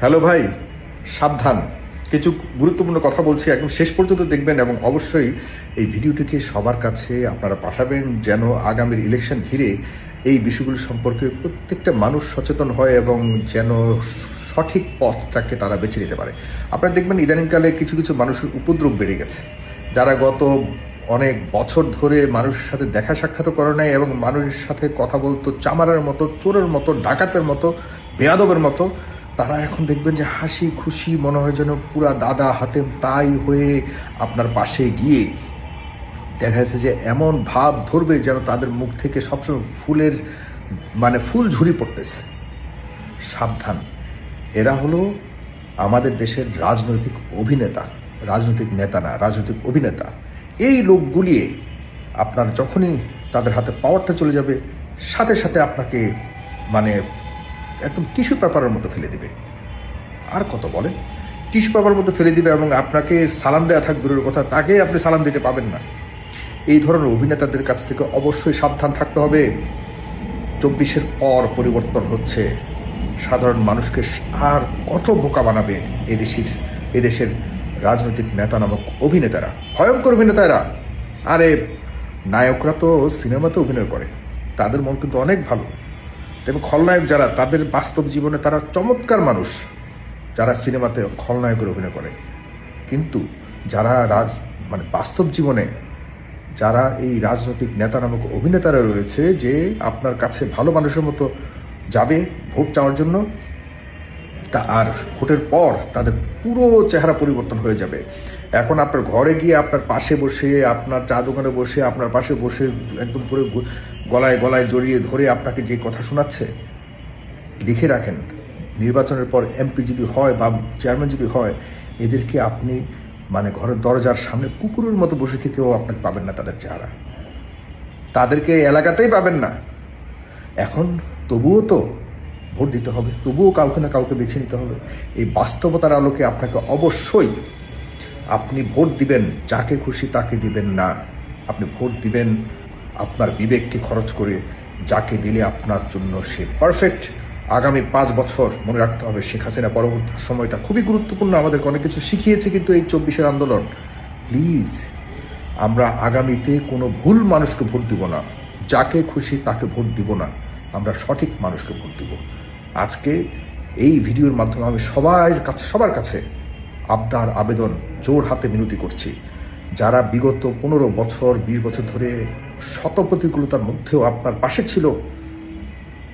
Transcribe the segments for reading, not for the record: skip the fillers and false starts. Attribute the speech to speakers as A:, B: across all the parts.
A: Hello ভাই, সাবধান। কিছু গুরুত্বপূর্ণ কথা বলছি, একদম শেষ পর্যন্ত দেখবেন এবং অবশ্যই এই ভিডিওটিকে সবার কাছে আপনারা পাঠাবেন, যেন আগামীর ইলেকশন ঘিরে এই বিষয়গুলো সম্পর্কে প্রত্যেকটা মানুষ সচেতন হয় এবং যেন সঠিক পথটাকে তারা বেছে নিতে পারে। আপনারা দেখবেন ইদানিংকালে কিছু কিছু মানুষের উপদ্রব বেড়ে গেছে, যারা গত অনেক বছর ধরে মানুষের সাথে দেখা সাক্ষাৎ করে নাই এবং মানুষের সাথে কথা বলতো চামারের মতো, চোরের মতো, ডাকাতের মতো, বেয়াদবের মতো। তারা এখন দেখবেন যে হাসি খুশি, মনে হয় যেন পুরা দাদা হাতে তাই হয়ে আপনার পাশে গিয়ে দেখা যাচ্ছে যে এমন ভাব ধরবে যেন তাদের মুখ থেকে সবসময় ফুলের ফুল ঝুরি পড়তেছে। সাবধান, এরা হলো আমাদের দেশের রাজনৈতিক অভিনেতা, রাজনৈতিক নেতা না, রাজনৈতিক অভিনেতা। এই লোকগুলি আপনার যখনই তাদের হাতে পাওয়ারটা চলে যাবে, সাথে সাথে আপনাকে একদম টিস্যু পেপারের মতো ফেলে দিবে। আর কত বলেন, টিস্যু পেপারের মতো ফেলে দিবে এবং আপনাকে সালাম দেওয়া থাক দূরের কথা, তাকে আপনি সালাম দিতে পাবেন না। এই ধরনের অভিনেতাদের কাছ থেকে অবশ্যই সাবধান থাকতে হবে। 24-এর পর পরিবর্তন হচ্ছে, সাধারণ মানুষকে আর কত বোকা বানাবে এদেশের রাজনৈতিক নেতা নামক অভিনেতারা, ভয়ঙ্কর অভিনেতারা। আরে নায়করা তো সিনেমাতে অভিনয় করে, তাদের মন কিন্তু অনেক ভালো, এবং খলনায়ক যারা, তাদের বাস্তব জীবনে তারা চমৎকার মানুষ, যারা সিনেমাতে খলনায়কের অভিনয় করে। কিন্তু যারা বাস্তব জীবনে যারা এই রাজনৈতিক নেতা নামক অভিনেতারা রয়েছে, যে আপনার কাছে ভালো মানুষের মতো যাবে ভোট চাওয়ার জন্য, তা আর ভোটের পর তাদের পুরো চেহারা পরিবর্তন হয়ে যাবে। এখন আপনার ঘরে গিয়ে আপনার পাশে বসে, আপনার চা দোকানে বসে, আপনার পাশে বসে একদম পুরো গলায় গলায় জড়িয়ে ধরে আপনাকে যে কথা শোনাচ্ছে, লিখে রাখেন, নির্বাচনের পর এমপি যদি হয় বা চেয়ারম্যান যদি হয়, এদেরকে আপনি ঘরের দরজার সামনে কুকুরের মতো বসে থেকেও আপনাকে পাবেন না তাদের চেহারা, তাদেরকে এলাকাতেই পাবেন না। এখন তবুও তো ভোট দিতে হবে, তবুও কাউকে না কাউকে বেছে নিতে হবে। এই বাস্তবতার আলোকে আপনাকে অবশ্যই আপনি ভোট দিবেন, যাকে খুশি তাকে দিবেন না। আপনি ভোট দিবেন আপনার বিবেককে খরচ করে, যাকে দিলে আপনার জন্য সে পারফেক্ট। আগামী 5 বছর মনে রাখতে হবে, শেখ হাসিনা পরবর্তী সময়টা খুবই গুরুত্বপূর্ণ, আমাদেরকে অনেক কিছু শিখিয়েছে কিন্তু এই 24-এর আন্দোলন। প্লিজ, আমরা আগামীতে কোনো ভুল মানুষকে ভোট দিব না, যাকে খুশি তাকে ভোট দিব না, আমরা সঠিক মানুষকে ভোট দিব। আজকে এই ভিডিওর মাধ্যমে আমি সবার কাছে আবদার, আবেদন, জোর হাতে মিনতি করছি, যারা বিগত 15 বছর 20 বছর ধরে শত প্রতিকূলতার মধ্যেও আপনার পাশে ছিল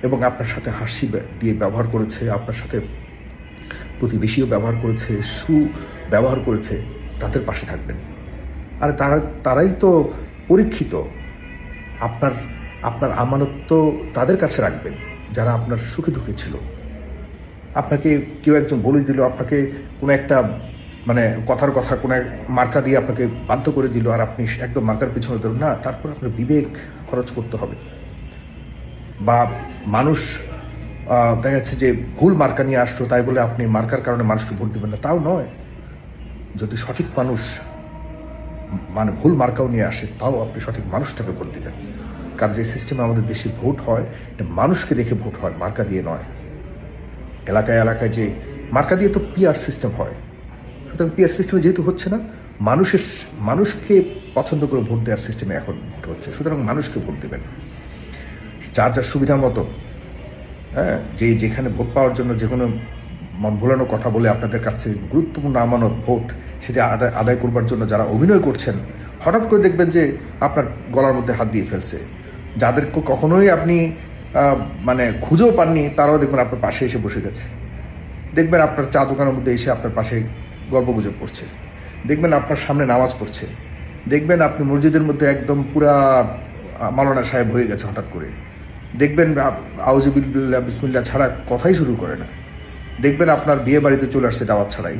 A: এবং আপনার সাথে হাসি দিয়ে ব্যবহার করেছে, আপনার সাথে প্রতিবেশীও ব্যবহার করেছে, ব্যবহার করেছে, তাদের পাশে থাকবেন। আর তারাই তো পরীক্ষিত। আপনার আমানত তো তাদের কাছে রাখবেন যারা আপনার সুখে দুঃখে ছিল। আপনাকে কেউ একজন বলে দিল, আপনাকে কোনো একটা কথার কথা কোনো মার্কা দিয়ে আপনাকে বাধ্য করে দিল, আর আপনি একদম মার্কার পিছনে ধরুন না, তারপর আপনার বিবেক খরচ করতে হবে। বা মানুষ দেখা যাচ্ছে যে ভুল মার্কা নিয়ে আসলো, তাই বলে আপনি মার্কার কারণে মানুষকে ভোট দেবেন না, তাও নয়। যদি সঠিক মানুষ ভুল মার্কাও নিয়ে আসে, তাও আপনি সঠিক মানুষটাকে ভোট দিবেন। কারণ যে সিস্টেমে আমাদের দেশে ভোট হয়, এটা মানুষকে দেখে ভোট হয়, মার্কা দিয়ে নয়। এলাকায় এলাকায় যে মার্কা দিয়ে তো পিআর সিস্টেম হয়, সুতরাং পিআর সিস্টেমে যেহেতু হচ্ছে না, মানুষকে পছন্দ করে ভোট দেওয়ার সিস্টেমে এখন ভোট হচ্ছে। সুতরাং মানুষকে ভোট দেবেন যার যার সুবিধা মতো। হ্যাঁ, যেখানে ভোট পাওয়ার জন্য যে কোনো ভোলানো কথা বলে আপনাদের কাছে গুরুত্বপূর্ণ আমানত ভোট, সেটা আদায় করবার জন্য যারা অভিনয় করছেন, হঠাৎ করে দেখবেন যে আপনার গলার মধ্যে হাত দিয়ে ফেলছে। যাদেরকে কখনোই আপনি খুঁজেও পাননি, তারাও দেখবেন আপনার পাশে এসে বসে গেছে। দেখবেন আপনার চা দোকানের মধ্যে এসে আপনার পাশে গল্পগুজব করছে, দেখবেন আপনার সামনে নামাজ পড়ছে, দেখবেন আপনি মসজিদের মধ্যে একদম পুরা মাওলানা সাহেব হয়ে গেছে হঠাৎ করে, দেখবেন আউযুবিল্লাহ বিসমিল্লাহ ছাড়া কথাই শুরু করে না, দেখবেন আপনার বিয়ে বাড়িতে চলে আসছে দাওয়াত ছাড়াই,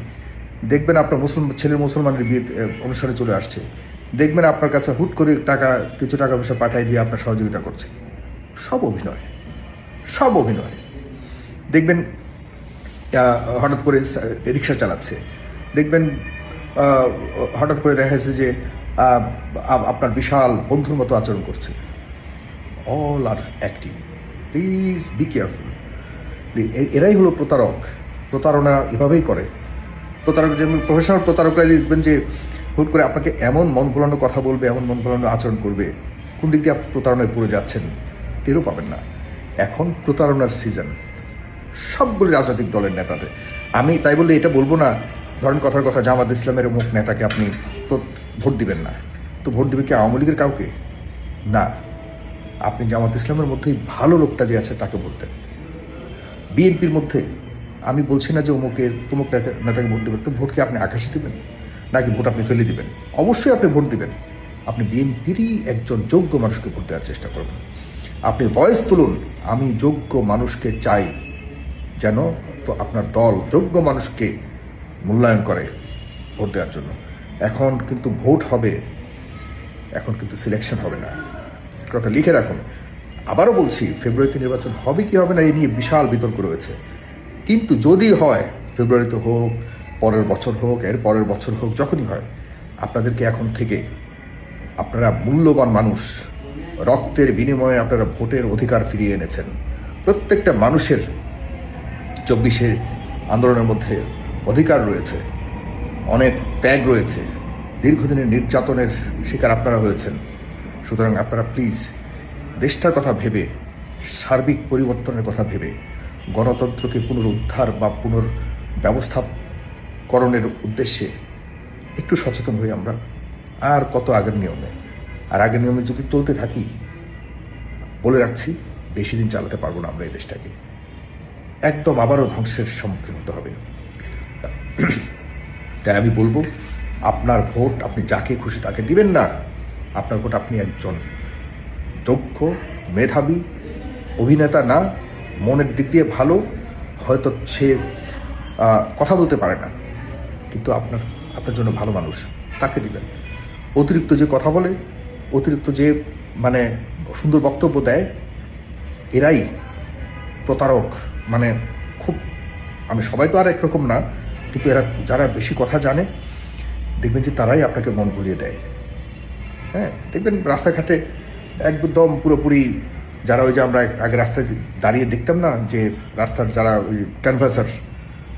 A: দেখবেন আপনার ছেলের মুসলমানের বিয়ে অনুষ্ঠানে চলে আসছে, দেখবেন আপনার কাছে হুট করে কিছু টাকা পয়সা পাঠিয়ে দিয়ে আপনার সহযোগিতা করছে। সব অভিনয়। দেখবেন হঠাৎ করে রিক্সা চালাচ্ছে, দেখবেন হঠাৎ করে দেখা যাচ্ছে যে আপনার বিশাল বন্ধুর মতো আচরণ করছে। All are acting. Please be careful. এরাই হলো প্রতারক, প্রতারণা এভাবেই করে। প্রতারক যেমন প্রফেশনাল প্রতারকরা দেখবেন যে হুট করে আপনাকে এমন মন ভোলানো কথা বলবে, এমন মন ভোলানো আচরণ করবে, কোন দিক দিয়ে আপনি প্রতারণায় পড়ে যাচ্ছেন টেরও পাবেন না। এখন প্রতারণার সিজন সবগুলো রাজনৈতিক দলের নেতাদের। আমি তাই বলে এটা বলবো না, ধরেন কথার কথা জামাত ইসলামের অমুক নেতাকে আপনি ভোট দিবেন না, তো ভোট দিবে কি আওয়ামী লীগের কাউকে? না, আপনি জামাত ইসলামের মধ্যেই ভালো লোকটা যে আছে তাকে ভোট দেন। বিএনপির মধ্যে আমি বলছি না যে অমুকের তমুক নেতাকে ভোট দেবেন, তো ভোট কি আপনি আকাশে দিবেন নাকি ভোট আপনি ফেলে দিবেন? অবশ্যই আপনি ভোট দিবেন। আপনি বিএনপিরই একজন যোগ্য মানুষকে ভোট দেওয়ার চেষ্টা করবেন। আপনি ভয়েস তুলুন, আমি যোগ্য মানুষকে চাই, যেন তো আপনার দল যোগ্য মানুষকে মূল্যায়ন করে ভোট দেওয়ার জন্য। এখন কিন্তু ভোট হবে, এখন কিন্তু সিলেকশন হবে না, কথা লিখে রাখুন। আবারও বলছি, ফেব্রুয়ারিতে নির্বাচন হবে কি হবে না এই নিয়ে বিশাল বিতর্ক রয়েছে, কিন্তু যদি হয়, ফেব্রুয়ারিতে হোক, পরের বছর হোক, এর পরের বছর হোক, যখনই হয়, আপনাদেরকে এখন থেকে, আপনারা মূল্যবান মানুষ, রক্তের বিনিময়ে আপনারা ভোটের অধিকার ফিরিয়ে এনেছেন। প্রত্যেকটা মানুষের 24শে আন্দোলনের মধ্যে অধিকার রয়েছে, অনেক ত্যাগ রয়েছে, দীর্ঘদিনের নির্যাতনের শিকার আপনারা হয়েছেন। সুতরাং আপনারা প্লিজ দেশটার কথা ভেবে, সার্বিক পরিবর্তনের কথা ভেবে, গণতন্ত্রকে পুনরুদ্ধার বা পুনর্ব্যবস্থাকরণের উদ্দেশ্যে একটু সচেতন হই আমরা। আর কত আগের নিয়মে, আর আগের নিয়মে যদি চলতে থাকি, বলে রাখছি বেশি দিন চালাতে পারবো না আমরা এই দেশটাকে, একদম আবারও ধ্বংসের সম্মুখীন হতে হবে। তাই আমি বলবো, আপনার ভোট আপনি যাকে খুশি তাকে দিবেন না। আপনার ভোট আপনি একজন যোগ্য, মেধাবী অভিনেতা না, মনের দিক দিয়ে ভালো, হয়তো সে কথা বলতে পারে না, কিন্তু আপনার জন্য ভালো মানুষ, তাকে দিবেন। অতিরিক্ত যে কথা বলে, অতিরিক্ত যে মানে সুন্দর বক্তব্য দেয়, এরাই প্রতারক। মানে খুব, আমি সবাই তো আর একরকম না, কিন্তু এরা যারা বেশি কথা জানে, দেখবেন যে তারাই আপনাকে মন ভুলিয়ে দেয়। হ্যাঁ, দেখবেন রাস্তাঘাটে একদম পুরোপুরি যারা, ওই যে আমরা আগে রাস্তায় দাঁড়িয়ে দেখতাম না যে রাস্তার যারা ওই ক্যানভাসার,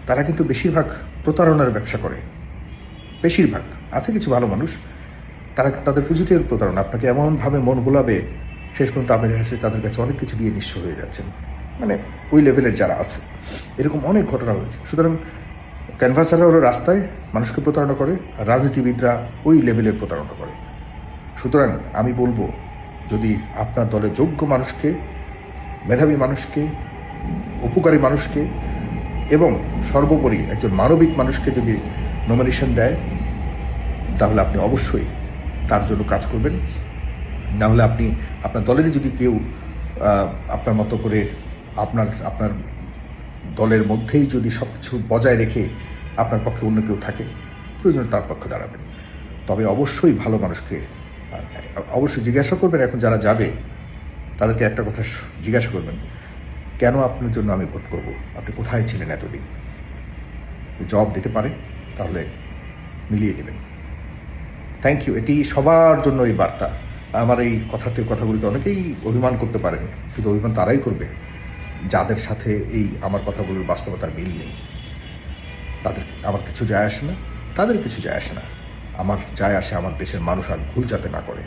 A: তারা কিন্তু বেশিরভাগ প্রতারণার ব্যবসা করে। বেশিরভাগ, আছে কিছু ভালো মানুষ, তারা তাদের পুঁজিতে প্রতারণা, আপনাকে এমনভাবে মন ভোলাবে, শেষ পর্যন্ত আপনি দেখা যাচ্ছে তাদের কাছে অনেক কিছু দিয়ে নিঃস্ব হয়ে যাচ্ছেন। মানে ওই লেভেলের যারা আছে, এরকম অনেক ঘটনা হয়েছে। সুতরাং ক্যানভাসাররা হলো রাস্তায় মানুষকে প্রতারণা করে, আর রাজনীতিবিদরা ওই লেভেলের প্রতারণা করে। সুতরাং আমি বলবো, যদি আপনার দলে যোগ্য মানুষকে, মেধাবী মানুষকে, উপকারী মানুষকে এবং সর্বোপরি একজন মানবিক মানুষকে যদি নমিনেশন দেয়, তাহলে আপনি অবশ্যই তার জন্য কাজ করবেন। না হলে আপনি আপনার দলেরই যদি কেউ আপনার মতো করে আপনার দলের মধ্যেই যদি সব কিছু বজায় রেখে আপনার পক্ষে অন্য কেউ থাকে, প্রয়োজনে তার পক্ষে দাঁড়াবেন। তবে অবশ্যই ভালো মানুষকে অবশ্যই জিজ্ঞাসা করবেন। এখন যারা যাবে তাদেরকে একটা কথা জিজ্ঞাসা করবেন, কেন আপনার জন্য আমি ভোট করব? আপনি কোথায় ছিলেন এতদিন? জবাব দিতে পারে, তাহলে মিলিয়ে নেবেন। Thank you. এটি সবার জন্য এই বার্তা। আমার এই কথাগুলিতে অনেকেই অভিমান করতে পারেন, কিন্তু অভিমান তারাই করবে যাদের সাথে এই আমার কথাগুলোর বাস্তবতার মিল নেই। তাদের আমার কিছু যায় আসে না, তাদের কিছু যায় আসে না। আমার যায় আসে আমার দেশের মানুষ আর ভুল যাতে না করে।